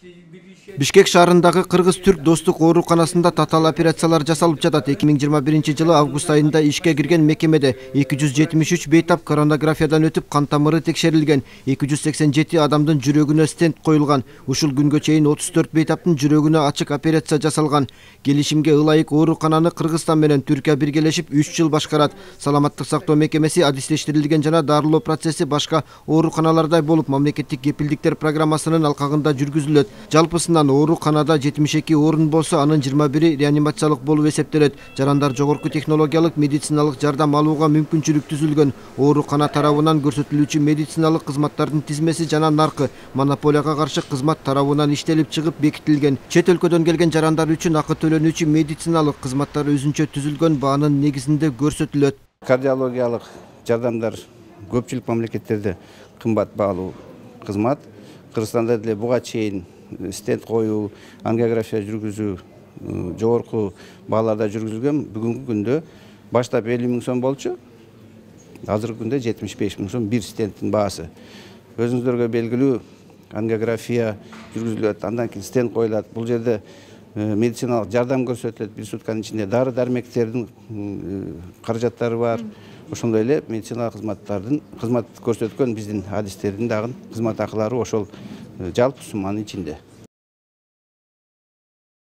Бишкек шаарындагы Кыргыз-Түрк достук ооруканасында татаал операциялар жасалып жатат. 2021-жылы август айында ишке кирген мекемеде 273 бейтап коронографиядан өтүп кан тамыры текшерилген. 287 адамдын жүрөгүнө стенд коюлган. Ушул күнгө чейин 34 бейтаптын жүрөгүнө ачык операция жасалган. Келишимге ылайык оорукананы Кыргызстан менен Түркия биргелешип 3 жыл башкарат. Саламаттык сактоо мекемеси адистештирилген жана дарылоо процесси башка ооруканалардай болуп мамлекеттик кепилдиктер программасынын алкагында жүргүзүлөт. Жалпысынан ооруканада 72 орун болсо, анын 21 реанимациялык болуп эсептелет. Жарандар жогорку технологиялык медициналык жардам алууга мүмкүнчүлүк түзүлгөн. Оорукана тарабынан көрсөтүлүүчү медициналык кызматтардын тизмеси жана наркы монополияга каршы кызмат тарабынан иштелип чыгып бекитилген. Чет өлкөдөн келген жарандар үчүн акы төлөнүүчү медициналык кызматтар өзүнчө түзүлгөн баанын негизинде көрсөтүлөт. Кардиологиялык жардамдар көпчүлүк мамлекеттерде кымбат баалуу кызмат. Кыргызстанда деле буга чейин стенд коюу, ангиография жүргүзүү жогорку бааларда жүргүзүлгөн. Бүгүнкү күндө баштап 50 000 сом болчу. Азыркы күндө 75 000 сом бир стендтин баасы. Өзүңүздөргө белгилүү ангиография жүргүзүлөт, андан кийин стенд коюлат. Бул жерде медициналык жардам көрсөтүлөт. Бир сутканын ичинде дары дармектердин каражаттары бар. Ошондой эле медициналык кызмат көрсөткөн биздин адистердин дагы кызмат акылары ошол жалпы сумманын ичинде.